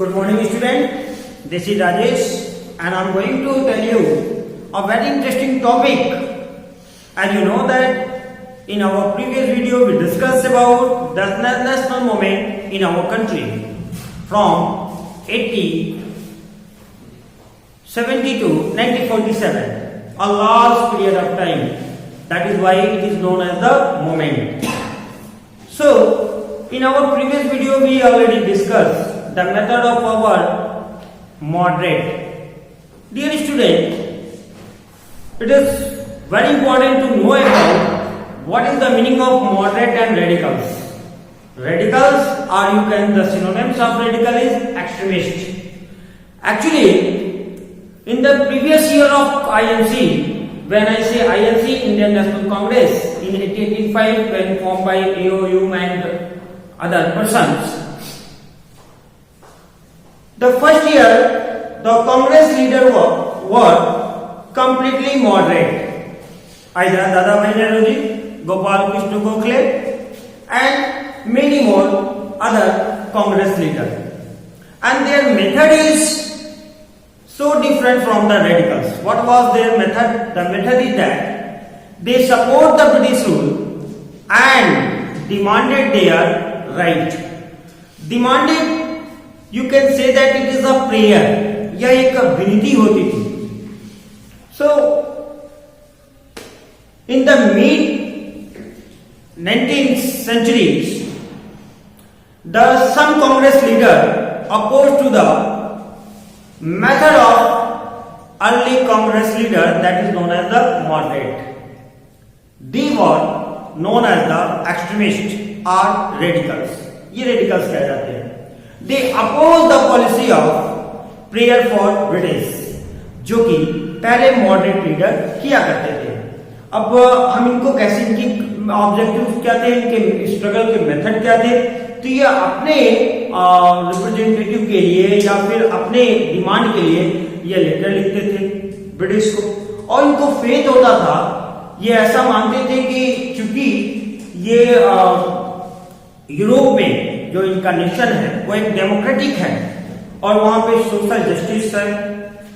Good morning student, this is Rajesh and I am going to tell you a very interesting topic. As you know that in our previous video we discussed about the national movement in our country from 1870 to 1947, a large period of time. That is why it is known as the movement. So in our previous video we already discussed the method of our moderate. Dear student, it is very important to know about what is the meaning of moderate and radicals. Radicals are, you can, the synonyms of radical is extremist. Actually, in the previous year of INC, when I say INC, Indian National Congress, in 1885 when formed by AOU and other persons, the first year, the Congress leader were completely moderate. Either Dada Bhai Nehru, Gopal Krishna Gokhale, and many more other Congress leaders. And their method is so different from the radicals. What was their method? The method is that they support the British rule and demanded their right. Demanded, you can say that it is a prayer, या एक विनती होती थी. So in the mid 19th centuries, some Congress leader opposed to the method of early Congress leader, that is known as the moderate. They were known as the extremists or radicals. ये radicals कह जाते हैं. They oppose the policy of prayer for British, जो कि पहले moderate leader किया करते थे. अब हम इनको कैसे, इनकी ऑब्जेक्टिव्स क्या थे, इनके स्ट्रगल के मेथड क्या थे, तो ये अपने रिप्रेजेंटेटिव के लिए या फिर अपने डिमांड के लिए ये लेटर लिखते थे ब्रिटिश को. और इनको फेथ होता था, ये ऐसा मानते थे कि चूंकि ये यूरोप में जो इनका नेशन है वो एक डेमोक्रेटिक है और वहां पे सोशल जस्टिस है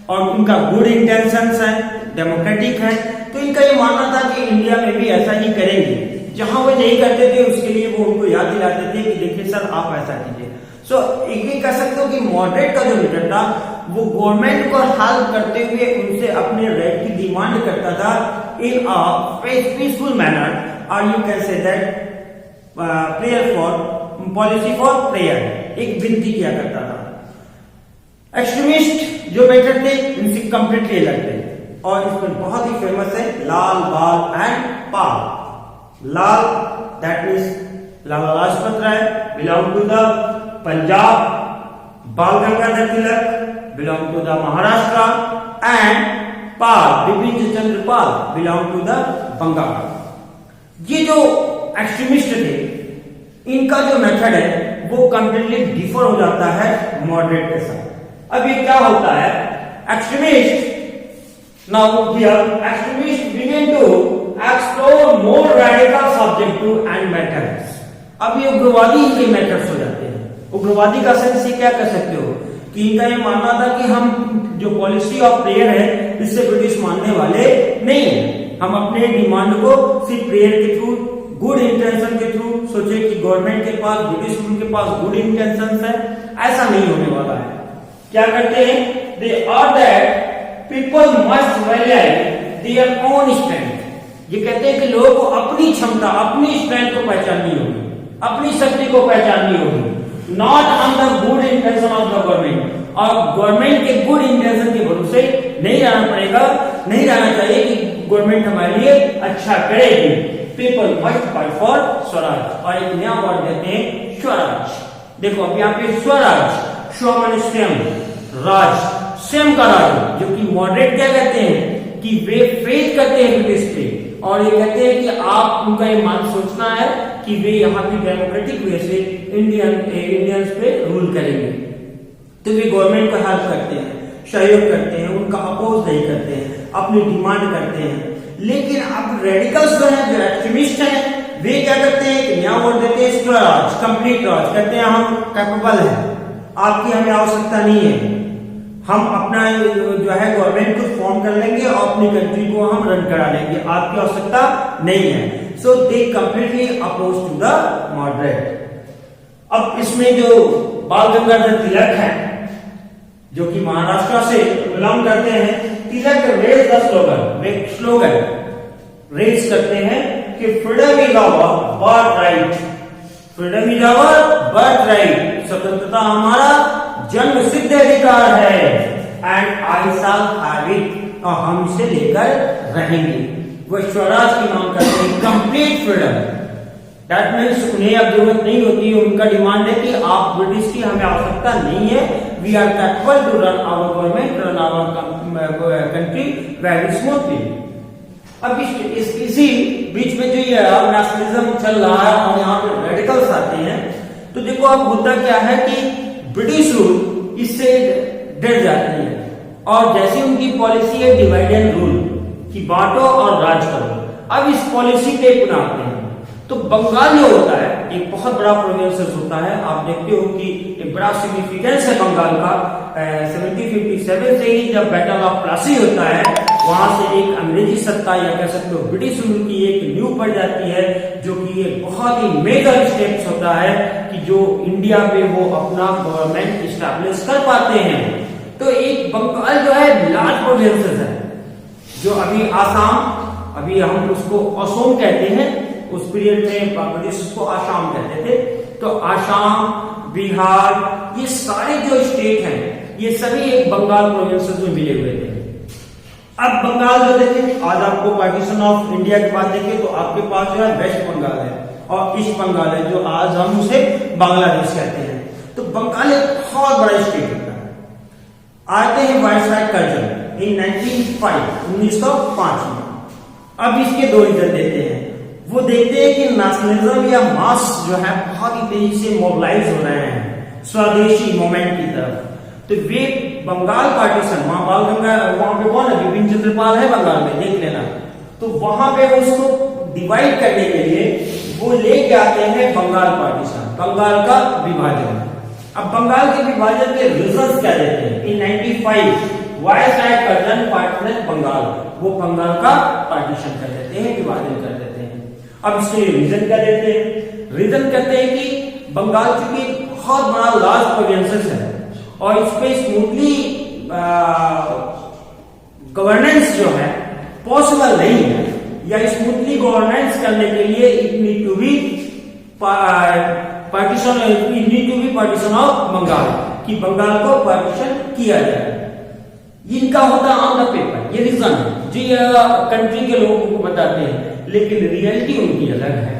और उनका गुड इंटेंशंस है, डेमोक्रेटिक है, तो इनका ये मानना था कि इंडिया में भी ऐसा ही करेंगे. जहां वो नहीं करते थे उसके लिए वो उनको याद दिलाते थे कि देखिए सर आप ऐसा कीजिए. सो एक भी कह सकते हो कि मॉडरेट का जो लीडर था वो गवर्नमेंट को हेल्प करते हुए उनसे अपने राइट की डिमांड करता था इन अ पीसफुल मैनर, और you can say that prayer for policy for prayer, एक विनती किया करता था. एक्सट्रीमिस्ट जो मेथड थे इनसे कंप्लीटली अलग थे और इसमें बहुत ही फेमस है Lal, Bal and Pal. Lal that means Lala Lajpat Rai belong to the Punjab, Bal Gangadhar Tilak belong to the Maharashtra and Pal Bipin Chandra Pal belong to the Bengal. ये जो एक्सट्रीमिस्ट थे इनका जो मेथड है वो कंप्लीटली डिफर हो जाता है मॉडरेट के साथ. अब ये क्या होता है, extremist now here extremist begin to explore more radical objective and methods. अब ये उग्रवादी के मेथड्स हो जाते हैं. उग्रवादी का सेंस ये क्या कर सकते हो कि इनका ये मानना था कि हम जो पॉलिसी ऑफ प्रेयर है इससे ब्रिटिश मानने वाले नहीं है. हम अपने डिमांड को सिर्फ प्रेयर के थ्रू, गुड इंटेंशन के थ्रू सोचे कि गवर्नमेंट के पास, ब्रिटिश रूल के पास गुड इंटेंशन है, ऐसा नहीं होने वाला है. क्या करते हैं, they are that people must realise their own strength. ये कहते हैं कि लोगों को अपनी क्षमता, अपनी स्ट्रेंथ को पहचाननी होगी, अपनी शक्ति को पहचाननी होगी, not on the good intention of the government. और गवर्नमेंट के गुड इंटेंशन के भरोसे नहीं रहना पड़ेगा, नहीं रहना चाहिए कि गवर्नमेंट हमारे लिए अच्छा करेगी. People must fight for Swaraj. और एक नया वर्ड देते हैं स्वराज. देखो अब यहाँ पे स्वराज, स्व माने स्वयं, राज स्वयं का राज, जो कि मॉडरेट क्या कहते हैं कि वे फेथ करते हैं ब्रिटिश पे और ये कहते हैं कि आप उनका ये मान सोचना है कि वे यहाँ पे डेमोक्रेटिक वे से इंडियंस पे रूल करेंगे. तो वे गवर्नमेंट को हेल्प करते हैं, सहयोग करते हैं, उनका अपोज नहीं करते हैं, अपनी डिमांड करते हैं. लेकिन अब रेडिकल्स जो हैं, जो एक्सट्रीमिस्ट हैं, वे क्या करते हैं कि नया वर्ड देते हैं स्वराज, कंप्लीट राज. कहते हैं हम कैपेबल हैं, आपकी हमें आवश्यकता नहीं है। हम अपना जो है गवर्नमेंट को फॉर्म कर लेंगे और अपनी कंट्री को हम रन करा लेंगे, आपकी आवश्यकता नहीं है। So they completely oppose to the moderate. अब इसमें जो बाल गंगाधर तिलक है, जो कि महाराष्ट्र से बिलोंग करते हैं, Tilak raise the slogan raise करते हैं कि freedom is our birthright, freedom is our birthright, स्वतंत्रता हमारा जन्म सिद्ध अधिकार है, and I shall have it, और हम इसे लेकर रहेंगे। वो स्वराज की मांग करते हैं, कंप्लीट फ्रीडम। दैट मीन्स उन्हें अब जरूरत नहीं होती है, उनका डिमांड है कि आप ब्रिटिश की हमें आवश्यकता नहीं है, we are capable to run our government, run our country very smoothly. अब इसी बीच में जो ये नेशनलिज्म चल रहा है और यहाँ पे रेडिकल्स आते हैं, तो देखो अब होता क्या है कि ब्रिटिश रूल इससे डर जाती है, और जैसे उनकी पॉलिसी है डिवाइड एंड रूल कि बांटो और राज करो, अब इस पॉलिसी पे अपनाते हैं। तो बंगाल जो होता है एक बहुत बड़ा प्रोविंस होता है, आप देखते हो कि एक बड़ा सिग्निफिकेंस है बंगाल का। 1757 से ही जब बैटल ऑफ प्लासी होता है, वहां से एक अंग्रेजी सत्ता या कह सकते हो ब्रिटिश रूल की एक न्यू पड़ जाती है, जो कि एक बहुत ही मेजर स्टेप्स होता है कि जो इंडिया पे वो अपना गवर्नमेंट इस्टेब्लिश कर पाते हैं। तो एक बंगाल जो है लार्ज प्रोविंस है, जो अभी आसाम, अभी हम उसको असोम कहते हैं, उस पीरियड में ब्रिटिश उसको आसाम कहते थे। तो आसाम, बिहार, ये सारे जो स्टेट हैं ये सभी एक बंगाल प्रोविंस में मिले हुए थे। अब बंगाल जो देखें, आज आपको पार्टीशन ऑफ इंडिया की बात देखें तो आपके पास जो है वेस्ट बंगाल है और ईस्ट बंगाल है, जो आज हम उसे बांग्लादेश कहते हैं। तो बंगाल एक बहुत बड़ा स्टेट होता है। आते हैं वायसराय कर्जन इन 1905 में। अब इसके दो रीजन देते हैं, वो देखते हैं कि नेशनलिज्म या मास जो है बहुत ही तेजी से मोबिलाइज हो रहे हैं स्वदेशी मूवमेंट की तरफ। तो वे बंगाल पार्टीशन, वहां पे कौन है, विपिन चंद्रपाल है बंगाल में, देख लेना। तो वहां पे उसको डिवाइड करने के लिए वो लेके आते हैं बंगाल पार्टीशन, बंगाल का विभाजन। अब बंगाल के विभाजन के रीजंस क्या देते हैं? इन 95 वायसराय कर्जन पार्टीशन बंगाल, वो बंगाल का पार्टीशन कर देते हैं, विभाजन कर देते हैं। अब इसके रीजन क्या देते हैं? रीजन कहते हैं कि बंगाल चूंकि बहुत बड़ा लार्ज प्रोविंसेस है और इस पे स्मूथली गवर्नेंस जो है पॉसिबल नहीं है, या स्मूथली गवर्नेंस करने के लिए it need to be partition of Bengal, कि बंगाल को पार्टीशन किया जाए। इनका होता ऑन द पेपर, ये रीजन है जो ये कंट्री के लोगों को बताते हैं, लेकिन रियलिटी उनकी अलग है।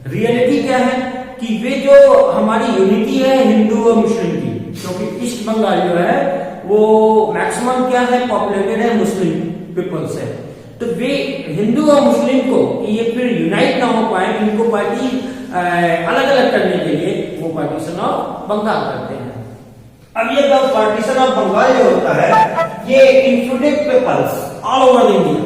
रियलिटी क्या है कि वे जो हमारी यूनिटी है हिंदू और मुस्लिम की, क्योंकि ईस्ट बंगाल जो है वो मैक्सिमम क्या है, पॉपुलेटेड है मुस्लिम पीपल से। तो वे हिंदू और मुस्लिम को ये फिर यूनाइट ना हो पाए, इनको पार्टी अलग अलग करने के लिए वो पार्टीशन ऑफ बंगाल करते हैं। अब ये पार्टीशन ऑफ बंगाल जो होता है ये included peoples all over India.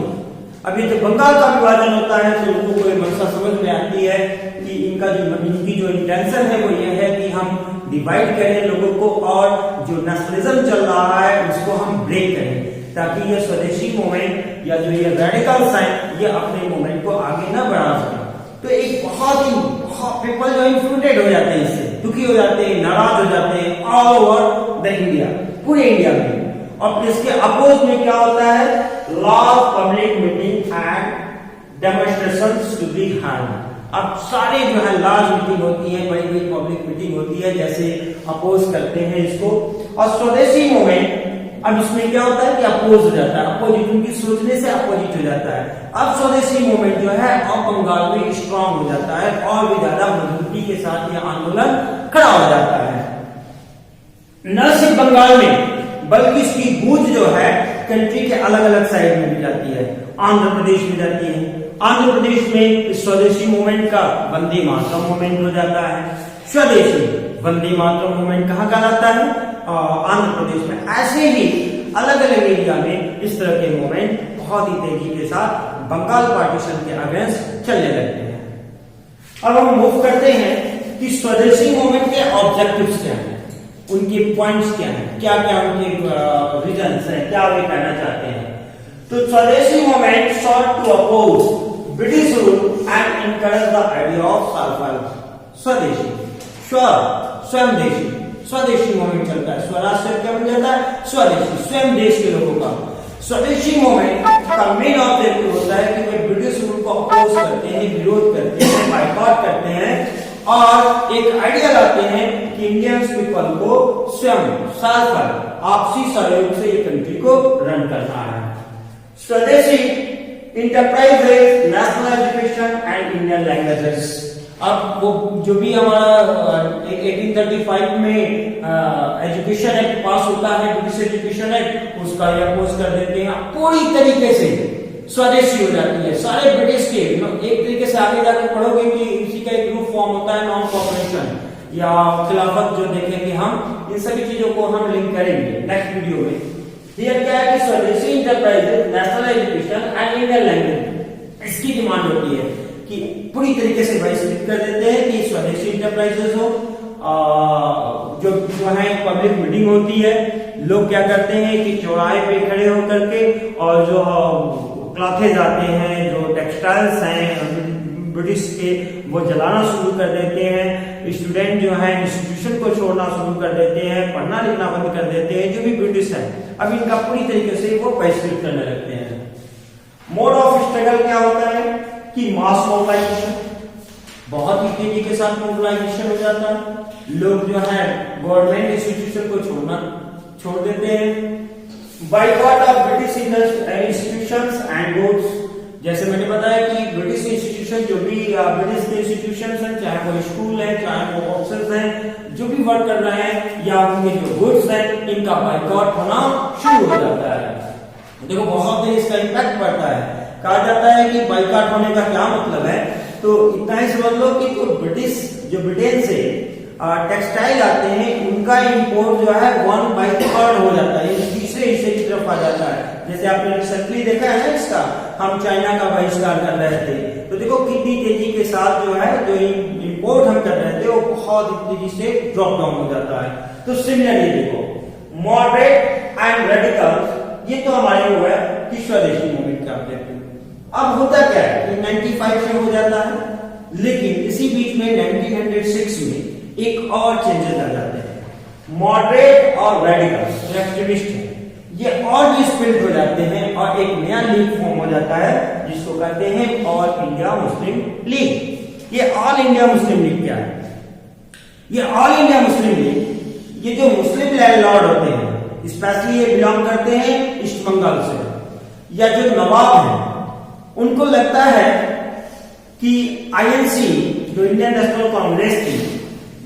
अब ये जो बंगाल का विभाजन होता है तो लोगों को मंशा समझ में आती है कि इनकी जो इंटेंशन है वो ये है कि हम डिवाइड करें लोगों को और जो नेशनलिज्म चल रहा है उसको हम ब्रेक करें, ताकि ये स्वदेशी मूवमेंट या जो ये रेडिकल्स हैं ये अपने मूवमेंट को आगे ना बढ़ा सके। तो एक बहुत पीपल जो इंक्लूडेड हो जाते हैं, इससे दुखी हो जाते हैं, नाराज हो जाते हैं ऑल ओवर द इंडिया, पूरे इंडिया में। और इसके अपोज में क्या होता है, large public meeting and demonstrations to be held. अब सारे जो है लार्ज मीटिंग होती है, बड़ी बड़ी पब्लिक मीटिंग होती है, जैसे अपोज करते हैं इसको। और स्वदेशी मूवमेंट अब इसमें क्या होता है कि अपोज हो जाता है, अपोजिट उनकी सोचने से अपोजिट हो जाता है। अब स्वदेशी मूवमेंट जो है अब बंगाल में स्ट्रांग हो जाता है और भी ज्यादा मजबूती के साथ यह आंदोलन खड़ा हो जाता है। न सिर्फ बंगाल में बल्कि इसकी गूंज जो है कंट्री के अलग अलग साइड में भी जाती है, आंध्र प्रदेश में जाती है। आंध्र प्रदेश में स्वदेशी मूवमेंट का वंदे मातरम मूवमेंट हो जाता है। स्वदेशी वंदे मातरम मूवमेंट कहाँ कहलाता है? आंध्र प्रदेश में। ऐसे ही अलग अलग एरिया में इस तरह के मूवमेंट बहुत ही तेजी के साथ बंगाल पार्टीशन के अगेंस्ट चलने लगते हैं। अब हम मूव करते हैं कि स्वदेशी मूवमेंट के ऑब्जेक्टिव्स क्या हैं, उनके पॉइंट्स क्या हैं, क्या क्या उनके रीजंस हैं, क्या वे कहना चाहते हैं। तो स्वदेशी movement sought to oppose British rule and encourage the idea of self-help। स्वदेशी, स्वदेशी, स्वदेशी मूवमेंट चलता है। स्वराज से क्या बन जाता है? स्वदेशी, स्वयं देश के लोगों का। स्वदेशी मूवमेंट का मेन ऑब्जेक्टिव होता है कि वे ब्रिटिश रूल को अपोज करते हैं, विरोध करते हैं, बायकॉट करते हैं और एक आइडिया लाते हैं कि इंडियन पीपल को स्वयं सेल्फ आपसी सहयोग से ये कंट्री को रन करना है। स्वदेशी enterprises, national education and Indian languages. अब वो जो भी हमारा 1835 में एजुकेशन एक्ट पास होता है, ब्रिटिश एजुकेशन एक्ट, उसका ये अपोज कर देते हैं, पूरी तरीके से स्वदेशी हो जाती है। सारे ब्रिटिश के एक तरीके से आगे जाकर पढ़ोगे कि इसी का एक ग्रुप फॉर्म होता है, नॉन कॉर्पोरेशन या खिलाफत, जो देखेंगे हम इन सभी चीजों को हम लिंक करेंगे नेक्स्ट वीडियो में। ये क्या है कि स्वदेशी enterprises, national education and Indian language, इसकी डिमांड होती है कि पूरी तरीके से बहिष्कृत कर देते हैं कि स्वदेशी इंटरप्राइजेस हो। जो है पब्लिक मीटिंग होती है, लोग क्या करते हैं कि चौराहे पे खड़े होकर के और जो क्लॉथेज आते हैं, जो टेक्सटाइल्स हैं ब्रिटिश के, वो जलाना शुरू कर देते हैं। स्टूडेंट जो है इंस्टीट्यूशन को छोड़ना शुरू कर देते हैं, पढ़ना लिखना बंद कर देते हैं, जो भी ब्रिटिश है अब इनका पूरी तरीके से वो बहिष्कृत करने लगते हैं। मोड ऑफ स्ट्रगल क्या होता है कि मास मोबिलाइजेशन, बहुत ही तेजी के साथ मोबिलाइजेशन हो जाता है। लोग जो है गवर्नमेंट इंस्टीट्यूशन को छोड़ देते हैं। Boycott of British institutions and goods, जैसे मैंने बताया कि ब्रिटिश इंस्टीट्यूशन, जो भी ब्रिटिश के इंस्टीट्यूशंस हैं, चाहे वो स्कूल है, चाहे वो ऑफिस हैं, जो भी वर्क कर रहे हैं या उनके जो गुड्स हैं, इनका बाइकॉट होना शुरू हो जाता है। देखो बहुत ही इसका इम्पैक्ट पड़ता है। कहा जाता है कि बाइकॉट होने का क्या मतलब है, तो इतना ही समझ लो कि तो ब्रिटिश जो ब्रिटेन से टेक्सटाइल आते हैं, उनका इंपोर्ट जो है 1/3 हो जाता है, तीसरे हिस्से की तरफ आ जाता है। जैसे आपने रिसेंटली देखा है ना इसका, हम चाइना का बहिष्कार कर रहे थे, तो देखो कितनी तेजी के साथ जो है जो इंपोर्ट हम कर रहे थे वो बहुत तेजी से ड्रॉप डाउन हो जाता है। तो सिमिलरली देखो मॉडरेट एंड रेडिकल, ये तो हमारे वो है कि स्वदेशी मूवमेंट का ऑब्जेक्टिव। अब होता क्या है कि 95 में हो जाता है, लेकिन इसी बीच में 1906 में एक और चेंजेस आ जाते हैं। मॉडरेट और रेडिकल जो एक्सट्रीमिस्ट है, ये और भी स्प्लिट हो जाते हैं और एक नया लीग फॉर्म हो जाता है जिसको कहते हैं ऑल इंडिया मुस्लिम लीग। ये ऑल इंडिया मुस्लिम लीग क्या है? ये ऑल इंडिया मुस्लिम लीग, ये जो मुस्लिम लैंडलॉर्ड होते हैं, स्पेशली ये बिलोंग करते हैं ईस्ट बंगाल से, या जो नवाब हैं, उनको लगता है कि आईएनसी जो इंडियन नेशनल कांग्रेस थी,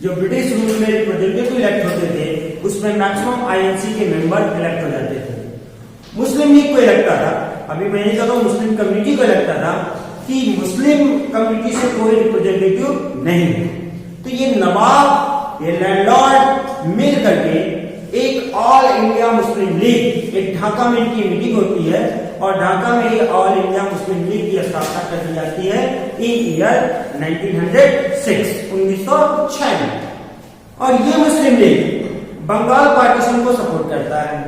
जो ब्रिटिश रूल में रिप्रेजेंटेटिव इलेक्ट होते थे, उसमें मैक्सिमम आईएनसी के मेंबर इलेक्ट हो जाते थे। मुस्लिम लीग को लगता था, अभी मैं नहीं कहता हूं मुस्लिम कम्युनिटी को लगता था कि मुस्लिम कम्युनिटी से कोई रिप्रेजेंटेटिव नहीं है, तो ये नवाब, ये लैंडलॉर्ड मिल करके एक ऑल इंडिया मुस्लिम लीग, एक ढाका में इनकी मीटिंग होती है और ढाका में ये ऑल इंडिया मुस्लिम लीग की स्थापना कर दी जाती है इन ईयर 1906 में। और ये मुस्लिम लीग बंगाल पार्टीशन को सपोर्ट करता है।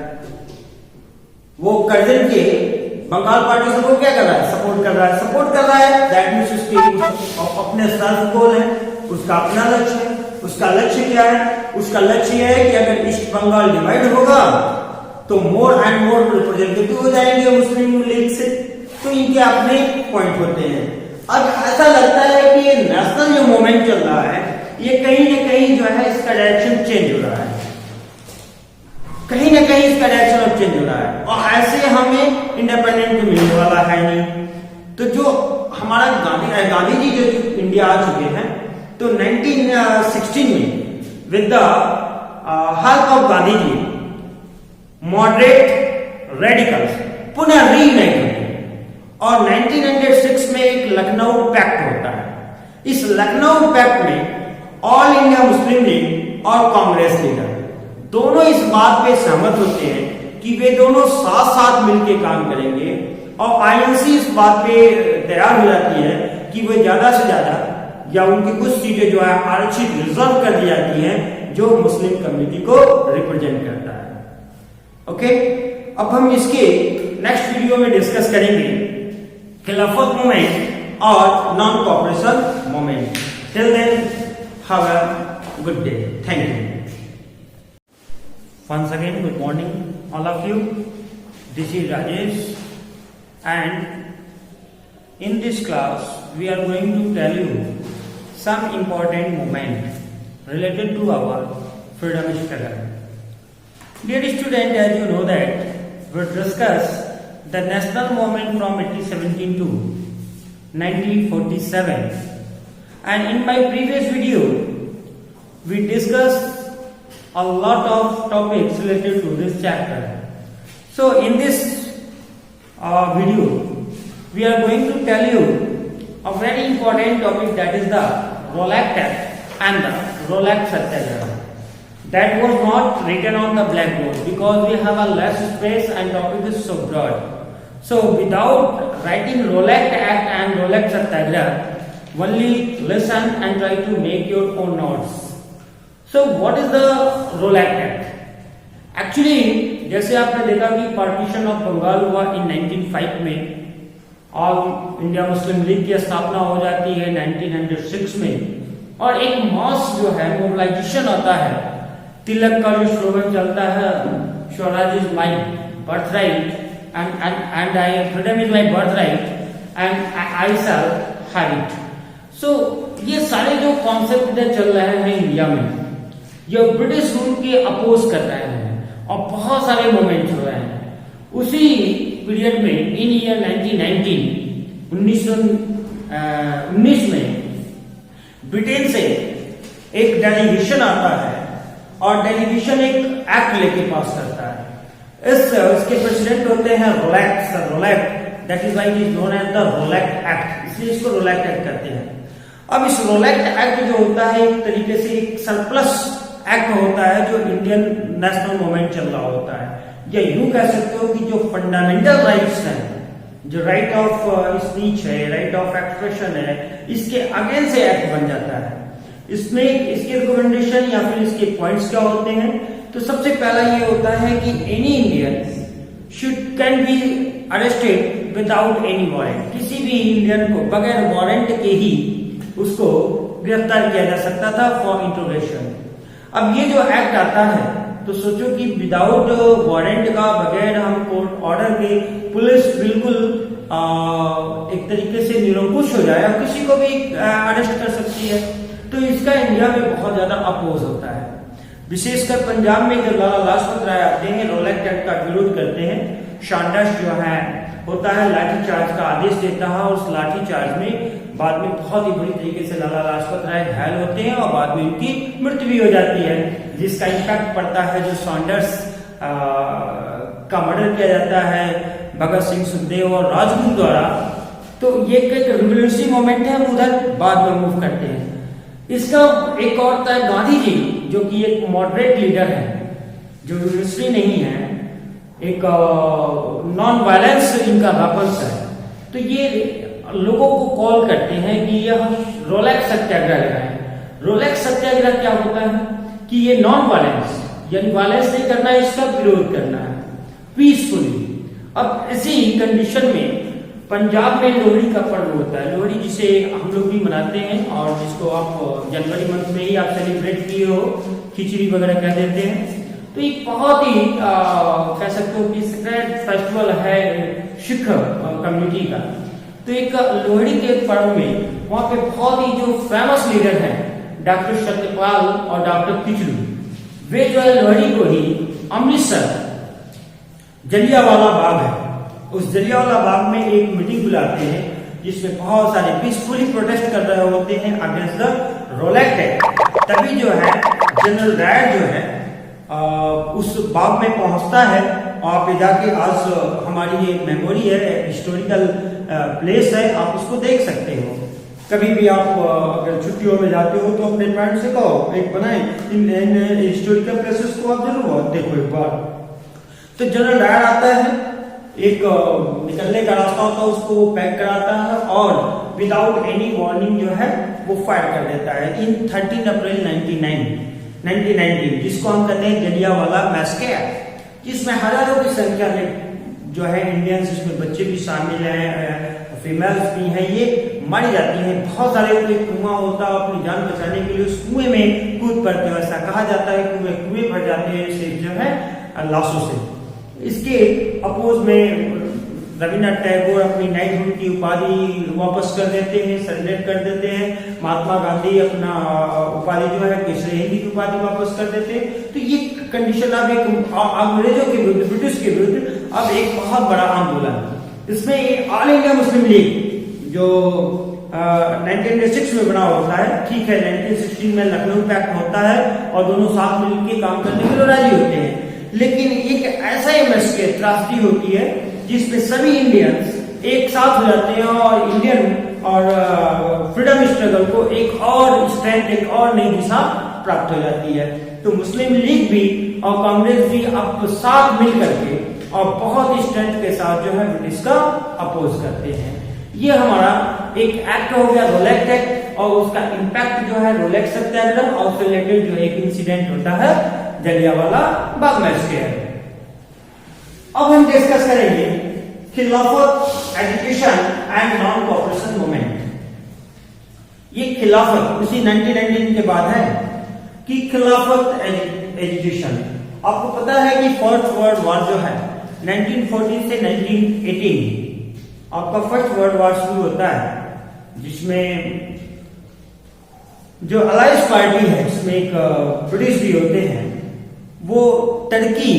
वो कर्जन के बंगाल पार्टीशन को क्या कर रहा है? सपोर्ट कर रहा है। दैट मींस उसके अपने सेल्फ गोल है, उसका अपना लक्ष्य है। उसका लक्ष्य क्या है? उसका लक्ष्य यह है कि अगर ईस्ट बंगाल डिवाइड होगा तो मोर एंड मोर रिप्रेजेंटेटिव हो जाएंगे मुस्लिम लीग से, तो इनके अपने पॉइंट होते हैं। अब ऐसा लगता है कि ये नेशनल जो मूवमेंट चल रहा है, ये कहीं ना कहीं जो है इसका डायरेक्शन चेंज हो रहा है, कहीं ना कहीं इसका डायरेक्शन अब चेंज हो रहा है और ऐसे हमें इंडिपेंडेंट मिलने वाला है नहीं। तो जो हमारा गांधी जी जो इंडिया आ चुके हैं, तो 1916 में with the help of Gandhi ji, moderate radicals पुनः रीयूनाइट होते हैं और 1906 में एक लखनऊ पैक्ट होता है। इस लखनऊ पैक्ट में ऑल इंडिया मुस्लिम लीग और कांग्रेस लीडर दोनों इस बात पे सहमत होते हैं कि वे दोनों साथ साथ मिलकर काम करेंगे और आईएनसी इस बात पे तैयार हो जाती है कि वे ज्यादा से ज्यादा या उनकी कुछ सीटें जो है आरक्षित रिजर्व कर दी जाती हैं जो मुस्लिम कम्युनिटी को रिप्रेजेंट करता है। ओके, अब हम इसके नेक्स्ट वीडियो में डिस्कस करेंगे खिलाफत मूवमेंट और non cooperation movement. Till then have a good day, thank you. Once again, good morning all of you. This is Rajesh, and in this class we are going to tell you some important movement related to our freedom struggle. Dear student, as you know that we discuss the national movement from 1817 to 1947, and in my previous video we discussed a lot of topics related to this chapter. So in this video we are going to tell you a very important topic, that is the Rowlatt Act and the Rowlatt Satyagraha. That was not written on the blackboard because we have a less space and topic is so broad. So without writing Rowlatt Act and Rowlatt Satyagraha, only listen and try to make your own notes. So what is the Rowlatt Act? Actually जैसे आपने देखा कि partition of Bengal हुआ इन 1905 में और India Muslim league की स्थापना हो जाती है 1906 में, और एक मास जो है मोबिलाइजेशन होता है, तिलक का जो स्लोगन चलता है, Swaraj is my birth right and I freedom is my birth right and I shall have it. So ये सारे जो कॉन्सेप्ट चल रहे हैं इंडिया में, जो ब्रिटिश रूल के अपोज कर रहे हैं और बहुत सारे मूवमेंट्स हो रहे हैं। उसी पीरियड में इन ईयर 1919 में ब्रिटेन से एक डेलीगेशन आता है और डेलीगेशन एक एक्ट लेके पास करता है। इसके प्रेसिडेंट होते हैं Rowlatt, that is why it is known as the Rowlatt act, इसलिए इसको रोलैट एक्ट कहते हैं। अब इस रोलैट एक्ट जो होता है एक तरीके से एक सरप्लस एक्ट होता है जो इंडियन नेशनल मूवमेंट चल रहा होता है, या यूं कह सकते हो कि जो फंडामेंटल राइट्स हैं, जो राइट ऑफ स्पीच है, राइट ऑफ एक्सप्रेशन है, इसके अगेंस्ट से एक्ट बन जाता है। इसमें इसके रिकमेंडेशन या फिर इसके पॉइंट्स क्या होते हैं, तो सबसे पहला ये होता है कि any Indian can be arrested without any warrant, किसी भी इंडियन को बगैर वारंट के ही उसको गिरफ्तार किया जा सकता था फॉर इंट्रोगेशन। अब ये जो एक्ट आता है तो सोचो कि विदाउट वारंट का, बगैर हम कोर्ट ऑर्डर के, पुलिस बिल्कुल एक तरीके से निरंकुश हो जाए और किसी को भी अरेस्ट कर सकती है। तो इसका इंडिया में बहुत ज्यादा अपोज होता है। विशेषकर पंजाब में जब लाला लाजपत राय आते हैं, रॉलेट एक्ट का विरोध करते हैं, शांडर्स जो है होता है लाठीचार्ज का आदेश देता है, और उस लाठीचार्ज में बाद में बहुत ही बुरी तरीके से लाला लाजपत राय घायल होते हैं और बाद में उनकी मृत्यु भी हो जाती है, जिसका इम्पैक्ट पड़ता है जो सॉन्डर्स का मर्डर किया जाता है भगत सिंह, सुखदेव और राजगुरु द्वारा। तो ये एक रिवोल्यूशनरी मोमेंट है, हम उधर बाद में मूव करते हैं। इसका एक और था गांधी जी, जो कि एक मॉडरेट लीडर है, जो रिवोल्यूशनरी नहीं है, एक नॉन वायलेंस इनका वेपन्स है। तो ये लोगों को कॉल करते हैं कि यह रोलैट सत्याग्रह लगाएं। रोलैट सत्याग्रह क्या होता है कि ये नॉन वायलेंस, यानी वायलेंस नहीं करना है, इसका विरोध करना है पीसफुली। अब इसी कंडीशन में पंजाब में लोहड़ी का पर्व होता है, लोहड़ी जिसे हम लोग भी मनाते हैं और जिसको आप जनवरी मंथ में ही आप सेलिब्रेट किए हो, खिचड़ी वगैरह कह देते हैं। तो एक बहुत ही कह सकते हो कि सेक्रेट फेस्टिवल है सिख कम्युनिटी का। तो एक लोहड़ी के पर्व में वहां पे बहुत ही जो फेमस लीडर हैं डॉक्टर सत्यपाल और डॉक्टर पिचलू, वे जो है लोहड़ी को ही अमृतसर जलियांवाला बाग है, उस जलियांवाला बाग में एक मीटिंग बुलाते हैं जिसमें बहुत सारे पीसफुली प्रोटेस्ट कर रहे होते हैं अगेंस्ट द रॉलेट एक्ट। तभी जो है जनरल डायर जो है उस बाग में पहुंचता है, और आप जाके आज हमारी ये मेमोरी है, हिस्टोरिकल प्लेस है, आप उसको देख सकते हो। कभी भी आप अगर छुट्टियों में जाते हो तो अपने पेरेंट्स से कहो एक बनाए इन हिस्टोरिकल प्लेसेस को, आप जरूर देखो एक बार। तो जनरल डायर आता है एक निकलने का रास्ता होता है उसको वो पैक कराता है और विदाउट एनी वार्निंग जो है वो फायर कर देता है इन 13 अप्रैल 1919, जिसको हम कहते हैं जलियांवाला मैसेकर, जिसमें हजारों की संख्या में जो है इंडियंस, इसमें बच्चे भी शामिल हैं, फीमेल्स भी हैं, ये मारी जाती हैं। बहुत सारे कुआं होता है, अपनी जान बचाने के लिए उस कुएं में कूद पड़ते हैं, ऐसा कहा जाता है कुएं भर जाते हैं इससे जो है लाशों से। इसके अपोज में रविन्द्रनाथ टैगोर अपनी नाइटहुड की उपाधि वापस कर देते हैं, सरेंडर कर देते हैं। महात्मा गांधी अपना उपाधि जो है केसरी हिंद की उपाधि वापस कर देते हैं। तो ये कंडीशन अब एक अंग्रेजों के विरुद्ध, ब्रिटिश के विरुद्ध अब एक बहुत बड़ा आंदोलन, इसमें ऑल इंडिया मुस्लिम लीग जो 1906 में बना होता है, ठीक है, 1916 में लखनऊ पैक्ट होता है और दोनों साथ मिलकर काम करने के लिए राजी होते हैं। लेकिन एक ऐसा एमएसके त्रासदी होती है जिसमें सभी इंडियंस एक साथ हो जाते हैं और इंडियन और फ्रीडम स्ट्रगल को एक और स्ट्रेंथ, एक और नई दिशा प्राप्त हो जाती है। तो मुस्लिम लीग भी और कांग्रेस भी अब साथ मिल करके और बहुत स्ट्रेंथ के साथ जो है ब्रिटिश का अपोज करते हैं। ये हमारा एक एक्ट हो गया, रोलेक्ट एक्ट, और उसका इम्पैक्ट जो है रोलेक्ट सत्याग्रह और उससे रिलेटेड जो एक इंसिडेंट होता है जलियांवाला बाग मैसेकर। अब हम डिस्कस करेंगे खिलाफत education and non cooperation movement. ये खिलाफत उसी 1919 के बाद है कि खिलाफत एजुकेशन। आपको पता है कि फर्स्ट वर्ल्ड वॉर जो है 1914 से 1918 आपका फर्स्ट वर्ल्ड वॉर शुरू होता है, जिसमें जो अलायंस पार्टी है इसमें एक ब्रिटिश भी होते हैं, वो टर्की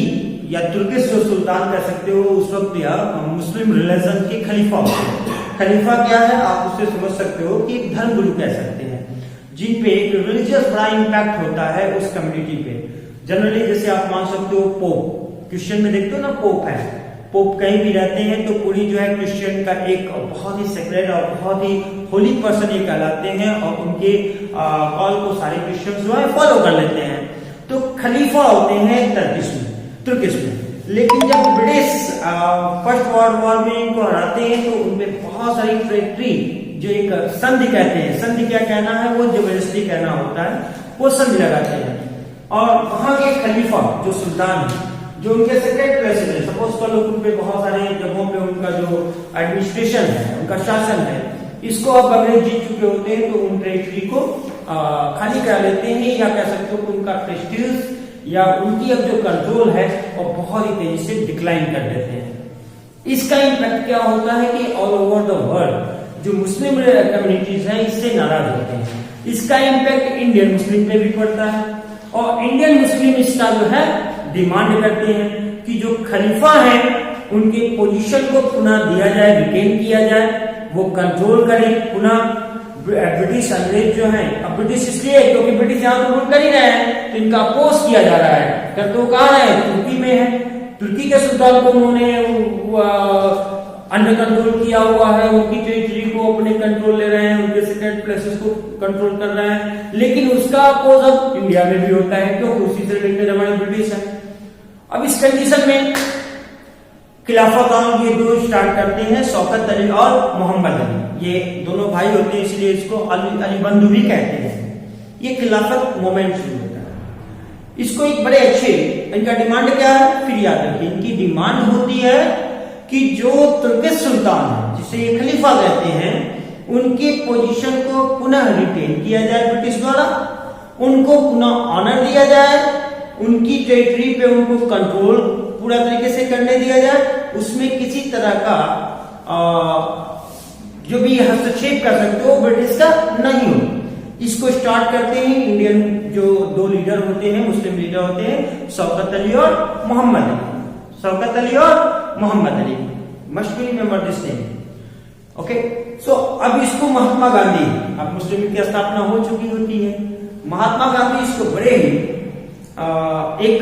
या तुर्किश जो सुल्तान कह सकते हो उस वक्त या मुस्लिम रिलीजन के खलीफा होते हैं। खलीफा क्या है आप उससे समझ सकते हो कि एक धर्म गुरु कह सकते हैं, जिन पे एक रिलीजियस बड़ा इम्पैक्ट होता है उस कम्युनिटी पे। जनरली जैसे आप मान सकते हो पोप, क्रिश्चियन में देखते हो ना पोप है, पोप कहीं भी रहते हैं तो पूरी जो है क्रिश्चियन का एक बहुत ही सेक्रेट और बहुत ही होली पर्सन ये कहलाते हैं और उनके कॉल को सारे क्रिश्चियंस जो है फॉलो कर लेते हैं। तो खलीफा होते हैं तुर्किश में। लेकिन जब ब्रिटिश फर्स्ट वर्ल्ड वॉर में इनको हराते हैं तो उनमें बहुत सारी ट्रेक्ट्री, जो एक संधि कहते हैं, संधि क्या कहना है, वो जबरदस्ती कहना होता है, वो संधि लगाते हैं। और वहां के खलीफा जो सुल्तान है, जो उनके सेक्रेट प्लेसेस है, सपोज कर लो उन पे बहुत सारे जगहों पे उनका जो एडमिनिस्ट्रेशन है, उनका शासन है, इसको अब अंग्रेज जीत चुके होते हैं तो उन टेरिटरी को खाली करा लेते हैं, या कह सकते हो कि उनका प्रेस्टीज या उनकी अब जो कंट्रोल है वो बहुत ही तेजी से डिक्लाइन कर देते हैं। इसका इम्पैक्ट क्या होता है कि ऑल ओवर द वर्ल्ड जो मुस्लिम कम्युनिटीज हैं इससे नाराज होते हैं। इसका इम्पैक्ट इंडियन मुस्लिम पे भी पड़ता है और इंडियन मुस्लिम इसका जो है डिमांड करते हैं कि जो खलीफा है उनके पोजीशन को पुनः दिया जाए, रिटेन किया जाए, वो कंट्रोल करें पुनः। ब्रिटिश अंग्रेज जो है, अब ब्रिटिश इसलिए क्योंकि ब्रिटिश यहाँ तो रूल कर ही रहे हैं तो इनका अपोज किया जा रहा है। कर तो कहाँ है, तुर्की में है, तुर्की के सुल्तान को उन्होंने अंडर कंट्रोल किया हुआ है, उनकी टेरिटरी को अपने कंट्रोल ले रहे हैं, उनके सीक्रेट प्लेसेस को कंट्रोल कर रहे हैं। लेकिन उसका अपोज अब इंडिया में भी होता है क्योंकि उसी से रिलेटेड हमारे ब्रिटिश है। अब इस कंडीशन में खिलाफत आंदोलन ये दो स्टार्ट करते हैं, शौकत अली और मोहम्मद अली, ये दोनों भाई होते हैं इसलिए इसको अली बंधु भी कहते हैं। ये खिलाफत मूवमेंट शुरू होता है। इसको एक बड़े अच्छे, इनका डिमांड क्या है, फिर याद रखिए, इनकी डिमांड होती है कि जो तुर्किश सुल्तान है जिसे ये खलीफा कहते हैं, उनकी पोजीशन को पुनः रिटेन किया जाए ब्रिटिश द्वारा, उनको पुनः ऑनर दिया जाए, उनकी टेरिटरी पे उनको कंट्रोल पूरा तरीके से करने दिया जाए, उसमें किसी तरह का जो भी हस्तक्षेप कर सकते हो ब्रिटिश का नहीं हो। इसको स्टार्ट करते हैं इंडियन जो दो लीडर होते हैं, मुस्लिम लीडर होते हैं, शौकत अली और मोहम्मद अली। शौकत अली और Mohammad Ali, must be remember this name, okay. So अब इसको महात्मा गांधी, अब मुस्लिम लीग की स्थापना हो चुकी होती है, महात्मा गांधी इसको बड़े ही एक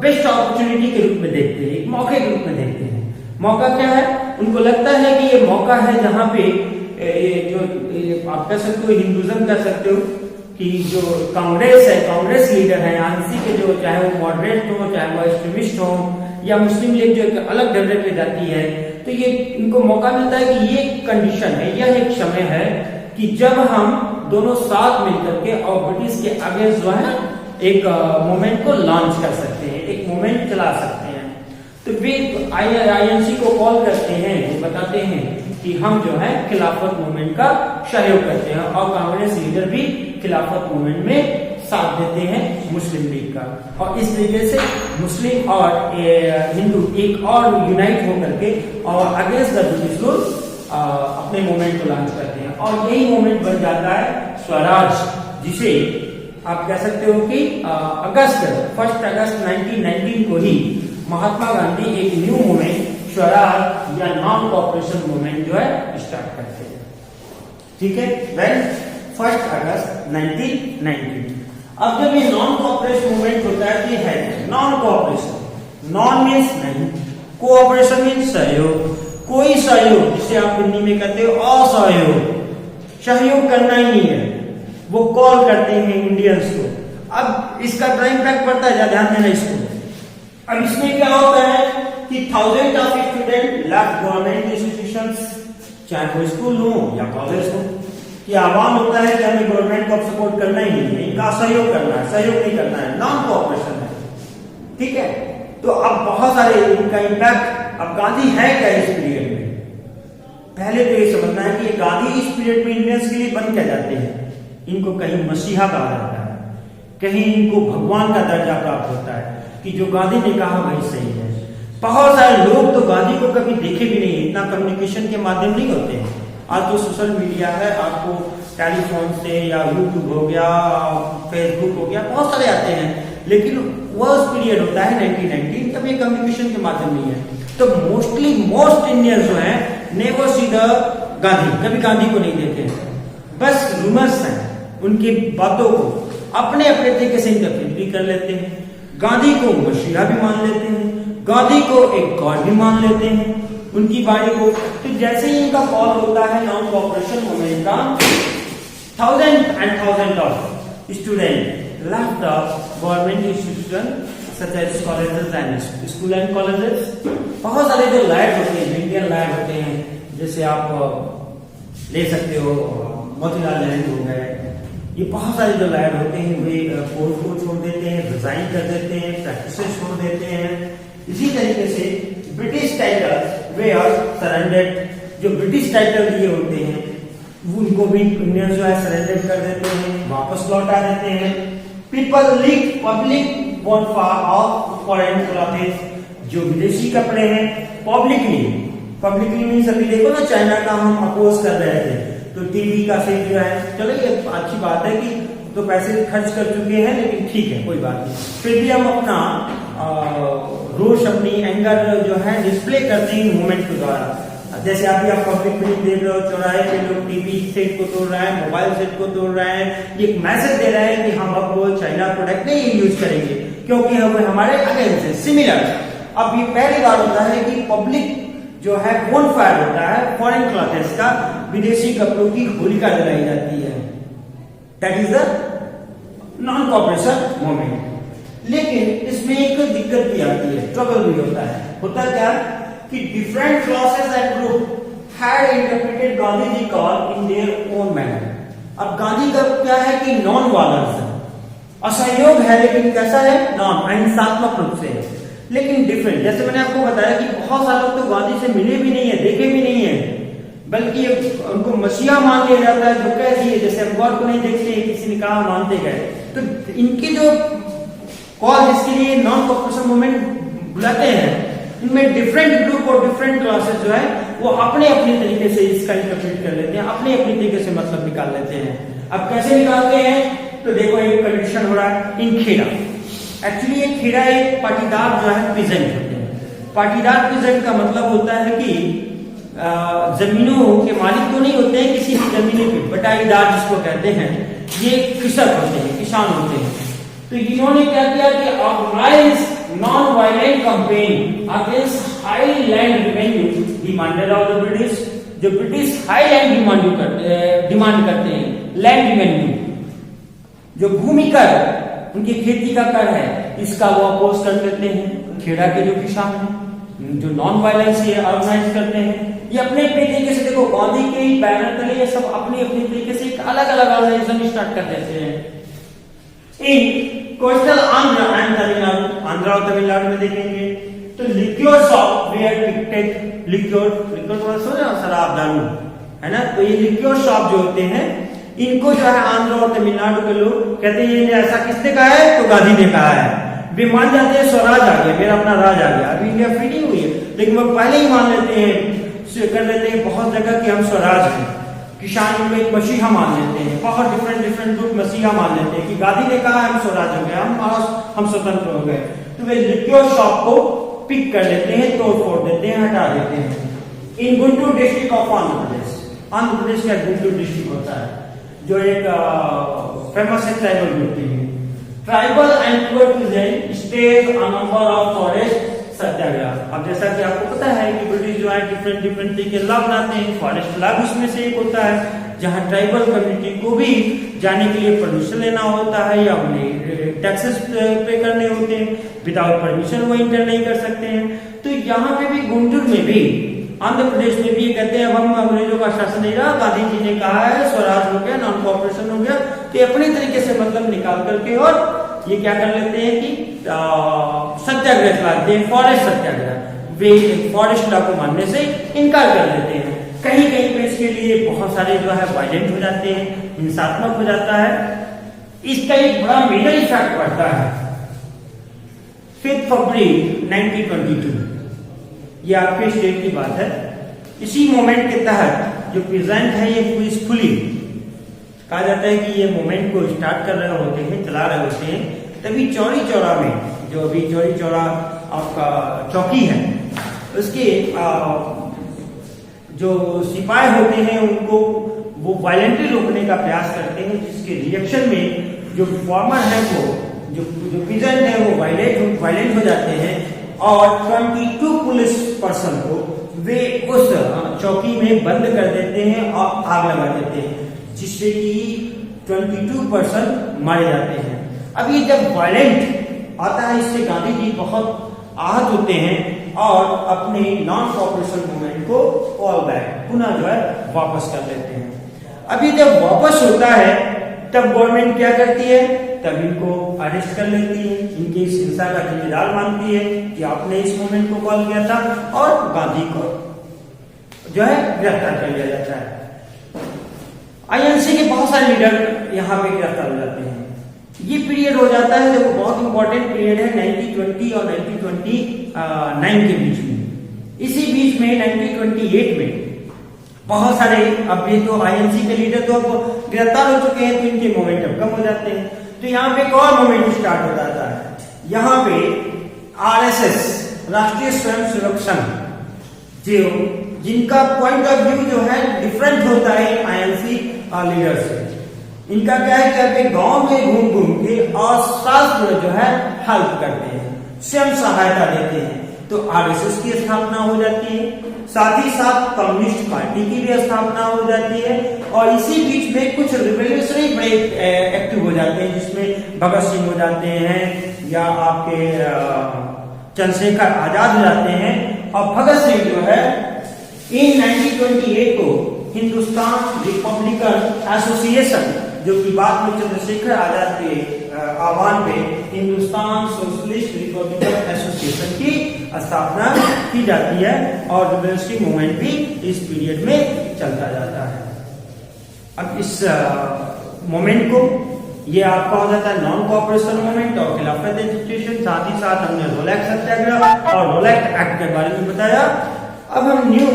बेस्ट अपॉर्चुनिटी के रूप में देखते हैं, एक मौके के रूप में देखते हैं। मौका क्या है, उनको लगता है कि ये मौका है जहां पे आप कह सकते हो हिंदुज्म कह सकते हो कि जो कांग्रेस है, कांग्रेस लीडर है आंसी के, जो चाहे वो मॉडरेट हो, चाहे वो एक्सट्रीमिस्ट हो, या मुस्लिम लीग जो एक अलग ढर्रे पे जाती है, तो ये इनको मौका मिलता है कि ये कंडीशन है, यह एक समय है कि जब हम दोनों साथ मिलकर के और ब्रिटिश के अगेंस्ट जो है एक मूवमेंट को लॉन्च कर सकते हैं, एक मूवमेंट चला सकते हैं। तो वे आईएनसी को कॉल करते हैं, वो बताते हैं कि हम जो है खिलाफत मूवमेंट का सहयोग करते हैं, और कांग्रेस लीडर भी खिलाफत मूवमेंट में साथ देते हैं मुस्लिम लीग का, और इस तरीके से मुस्लिम और हिंदू एक और यूनाइट होकर के और अगेंस्ट द ब्रिटिश रूल अपने मूवमेंट को लॉन्च करते हैं, और यही मूवमेंट बन जाता है स्वराज, जिसे आप कह सकते हो कि 1 अगस्त 1919 को ही महात्मा गांधी एक न्यू मूवमेंट स्वराज या नॉन कॉपरेशन मूवमेंट जो है स्टार्ट करते हैं। ठीक है, वेल 1 अगस्त 1919। अब जब ये नॉन कॉपरेशन मूवमेंट होता है, ये है नॉन कॉपरेशन, नॉन मीन्स नहीं, कोऑपरेशन मीन्स सहयोग, कोई सहयोग, जिसे आप हिंदी में कहते हो असहयोग, सहयोग करना ही नहीं है, वो कॉल करते हैं इंडियंस को। अब इसका क्या इम्पैक्ट पड़ता है, ध्यान देना इसको। अब इसमें क्या होता है कि thousand of student left government institutions, चाहे वो स्कूल हो या कॉलेज हो, कि आह्वान होता है कि हमें गवर्नमेंट को सपोर्ट करना ही नहीं है, इनका सहयोग करना है, सहयोग नहीं करना है, नॉन कोऑपरेशन है। ठीक है, तो अब बहुत सारे इनका इम्पैक्ट, अब गांधी है क्या इस पीरियड में, पहले तो ये समझना है कि गांधी इस पीरियड में इंडियंस के लिए बन क्या जाते हैं, इनको कहीं मसीहा कहा जाता है, कहीं इनको भगवान का दर्जा प्राप्त होता है कि जो गांधी ने कहा वही सही है। बहुत सारे लोग तो गांधी को कभी देखे भी नहीं, इतना कम्युनिकेशन के माध्यम नहीं होते हैं। आज तो सोशल मीडिया है, आपको टेलीफोन से या यूट्यूब हो गया, फेसबुक हो गया, बहुत सारे आते हैं, लेकिन वह पीरियड होता है 1919, तब ये कम्युनिकेशन के माध्यम नहीं है। तो मोस्ट इंडियंस जो है नेवर सी द गांधी, कभी गांधी को नहीं देते हैं, बस रूमर्स हैं, उनकी बातों को अपने अपने तरीके से इंटरप्रेट भी कर लेते हैं। गांधी को मसीहा भी मान लेते हैं, गांधी को एक गॉड भी मान लेते हैं, उनकी वाणी को। तो जैसे ही इनका कॉल होता है नॉन कॉपरेशन मूवमेंट का, thousand of student left of government institution such as colleges and school and colleges. बहुत सारे जो लैब होते हैं, इंडियन लैब होते हैं, जैसे आप ले सकते हो मोतीलाल नेहरू हो गए, ये बहुत सारे जो लैब होते हैं वे कोर्स को छोड़ देते हैं, रिजाइन कर देते हैं, प्रैक्टिस छोड़ देते हैं। इसी तरीके से British title were surrendered, जो ब्रिटिश टाइटल दिए होते हैं उनको भी इंडियंस जो है सरेंडर कर देते हैं, वापस लौटा देते हैं। Public want of foreign clothes, जो विदेशी कपड़े हैं पब्लिकली मीन्स अभी देखो ना, चाइना का हम अपोज कर रहे थे, तो टीवी का सेट जो है, चलो ये अच्छी बात है कि तो पैसे खर्च कर चुके हैं, लेकिन ठीक है कोई बात नहीं, फिर भी हम अपना रोष, अपनी एंगर जो है डिस्प्ले करते हैं मूवमेंट के द्वारा। जैसे अभी आप पब्लिक में देख रहे हो, चौराहे पे लोग टीवी सेट को तोड़ रहे हैं, मोबाइल सेट को तोड़ रहे हैं, ये मैसेज दे रहे हैं कि हम अब वो चाइना प्रोडक्ट नहीं यूज करेंगे क्योंकि हम हमारे अगेंस्ट है, सिमिलर। अब ये पहली बार होता है कि पब्लिक जो है बोनफायर होता है फॉरेन क्लॉथेस का, विदेशी कपड़ों की होलिका जलाई जाती है, that is the non cooperation movement. लेकिन इसमें एक दिक्कत भी आती है, ट्रबल भी होता क्या कि different classes and group had interpreted Gandhi ji call in their own manner. अब गांधी का क्या है कि नॉन वायलेंस है, असहयोग है, लेकिन कैसा है, नॉन अहिंसात्मक रूप से है, लेकिन डिफरेंट। जैसे मैंने आपको बताया कि बहुत सारे लोग तो गांधी से मिले भी नहीं है, देखे भी नहीं है, बल्कि उनको मसीहा मान लिया जाता है, जो कह दिए, जैसे हम गॉड को नहीं देखते, किसी ने कहा मानते गए। तो इनकी जो कॉल जिसके लिए नॉन कॉपरेशन मूवमेंट बुलाते हैं, इनमें डिफरेंट ग्रुप और डिफरेंट क्लासेस जो है वो अपने अपने तरीके से इसका इंटरप्रेट कर लेते हैं, अपने अपने तरीके से मतलब निकाल लेते हैं। अब कैसे निकालते हैं, तो देखो एक कंडीशन हो रहा है इन खेड़ा। एक्चुअली एक खेड़ा एक पाटीदार जो है पीजेंट होते हैं। पाटीदार पीजेंट का मतलब होता है कि जमीनों के मालिक तो नहीं होते हैं किसी जमीनों के, बटाईदार जिसको कहते हैं, ये कृषक होते हैं, किसान होते हैं। तो इन्होंने क्या किया कि organise non violent campaign against high land revenue demanded of the British. जो ब्रिटिश हाई लैंड डिमांड करते हैं, लैंड रेवेन्यू, जो भूमि कर उनकी खेती का कर है, इसका वो अपोज कर लेते हैं। खेड़ा के जो किसान हैं, जो नॉन वायलेंस ये ऑर्गेनाइज करते हैं, ये अपने अपने तरीके से, देखो गांधी के बैनर तले ये सब अपनी अपनी तरीके से एक अलग अलग ऑर्गेनाइजेशन स्टार्ट कर देते हैं। इन कोस्टल आंध्र एंड तमिलनाडु, आंध्र और तमिलनाडु में देखेंगे तो लिक्योर शॉप वेयर पिक्टेड, लिक्योर थोड़ा सा शराब दारू है ना, तो ये लिक्योर शॉप जो होते हैं इनको जो है आंध्र और तमिलनाडु के लोग कहते हैं ये ऐसा किसने कहा है, तो गांधी ने कहा है। वे मान जाते हैं स्वराज आ गया, मेरा अपना राज आ गया। अभी इंडिया फ्री नहीं हुई है, लेकिन वो पहले ही मान लेते हैं, कर लेते हैं बहुत जगह कि हम स्वराज हैं। किसान को एक मसीहा मान लेते हैं, बहुत डिफरेंट ग्रुप मसीहा मान लेते हैं कि गांधी ने कहा हम स्वराज हो गए, हम स्वतंत्र हो गए। तो वे लिक्योर शॉप को पिक कर लेते हैं, तोड़ फोड़ देते हैं, हटा देते हैं। इन गुंटूर डिस्ट्रिक्ट ऑफ आंध्र प्रदेश का गुंटूर डिस्ट्रिक्ट होता है जो एक फेमस है ट्राइबल ग्रुप के लिए। Tribal and poor peasant stage a number of forest satyagraha. अब जैसा कि आपको पता है कि ब्रिटिश जो है डिफरेंट तरीके लॉ बनाते हैं, फॉरेस्ट लॉ उसमें से एक होता है जहां ट्राइबल कम्युनिटी को भी जाने के लिए परमिशन लेना होता है या उन्हें टैक्सेस पे करने होते हैं, विदाउट परमिशन वो इंटर नहीं कर सकते हैं। तो यहाँ पे भी गुंटूर में भी आंध्र प्रदेश में भी ये कहते हैं अब हम अंग्रेजों का शासन नहीं रहा, गांधी जी ने कहा है स्वराज हो गया, नॉन कॉपरेशन हो गया, तो अपने तरीके से मतलब निकाल करके और ये क्या कर लेते हैं कि सत्याग्रह चलाते हैं, फॉरेस्ट सत्याग्रह। वे फॉरेस्ट लॉ को मानने से इनकार कर देते हैं। कहीं कहीं पे इसके लिए बहुत सारे जो है वायलेंट हो जाते हैं, हिंसात्मक हो जाता है। इसका एक बड़ा मेजर इफेक्ट पड़ता है 5 फरवरी 1922, ये आपके स्टेट की बात है। इसी मोमेंट के तहत जो प्रेजेंट है ये पीसफुली कहा जाता है कि ये मोमेंट को स्टार्ट कर रहे होते हैं, चला रहे होते हैं, तभी चौरी चौरा में, जो अभी चौरी चौरा आपका चौकी है, उसके जो सिपाही होते हैं उनको वो वायलेंटली रोकने का प्रयास करते हैं, जिसके रिएक्शन में जो फॉर्मर है वो जो पीजेंट है वो वायलेंट हो जाते हैं और 22 पुलिस पर्सन को वे उस चौकी में बंद कर देते हैं और आग लगा देते हैं, जिससे कि 22 पर्सन मारे जाते हैं। अब ये जब वायलेंट आता है, इससे गांधी जी बहुत आहत होते हैं और अपने नॉन कॉपरेशन मूवमेंट को कॉल बैक पुनः जो है वापस कर लेते हैं। अभी जब वापस होता है तब गवर्नमेंट क्या करती है, तब इनको अरेस्ट कर लेती है, इनकी इस हिंसा का जिम्मेदार मानती है कि आपने इस मूवमेंट को कॉल किया था, और गांधी को जो है गिरफ्तार कर लिया जाता है। आईएनसी के बहुत सारे लीडर यहाँ पे गिरफ्तार हो जाते हैं। ये पीरियड हो जाता है जो बहुत इंपॉर्टेंट पीरियड है 1920 और 1929 के बीच में। इसी बीच में 1928 में बहुत सारे, अब ये तो आईएनसी के लीडर तो अब गिरफ्तार हो चुके हैं तो इनके मोमेंटम कम हो जाते हैं, तो यहाँ पे एक और मोमेंट स्टार्ट हो जाता है। यहाँ पे आरएसएस, राष्ट्रीय स्वयंसेवक संघ, जो जिनका पॉइंट ऑफ व्यू जो है डिफरेंट होता है आईएनसी लीडर से। इनका क्या है कि अपने गांव में घूम घूम के और शास्त्र जो है हेल्प करते हैं, स्वयं सहायता देते हैं, तो आरएसएस की स्थापना हो जाती है। साथ ही साथ कम्युनिस्ट पार्टी की भी स्थापना हो जाती है और इसी बीच में कुछ रिवोल्यूशनरी बड़े एक्टिव हो जाते हैं, जिसमें भगत सिंह हो जाते हैं या आपके चंद्रशेखर आजाद हो जाते हैं। और भगत सिंह जो है इन 1928 को हिंदुस्तान रिपब्लिकन एसोसिएशन, जो कि बाद में चंद्रशेखर आजाद के आह्वान पे हिंदुस्तान सोशलिस्ट रिपब्लिकन एसोसिएशन की स्थापना की जाती है और रिवोल्यूशनरी मूवमेंट भी इस पीरियड में चलता जाता है। अब इस मोमेंट को ये आपका हो जाता है नॉन कॉपरेशन मूवमेंट और खिलाफत एजिटेशन। साथ ही साथ हमने रोलैक्ट सत्याग्रह और रोलैक्ट एक्ट के बारे में बताया। अब हम न्यू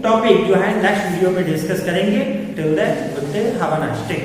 टॉपिक जो है नेक्स्ट वीडियो में डिस्कस करेंगे। Till then, good day, have a nice day.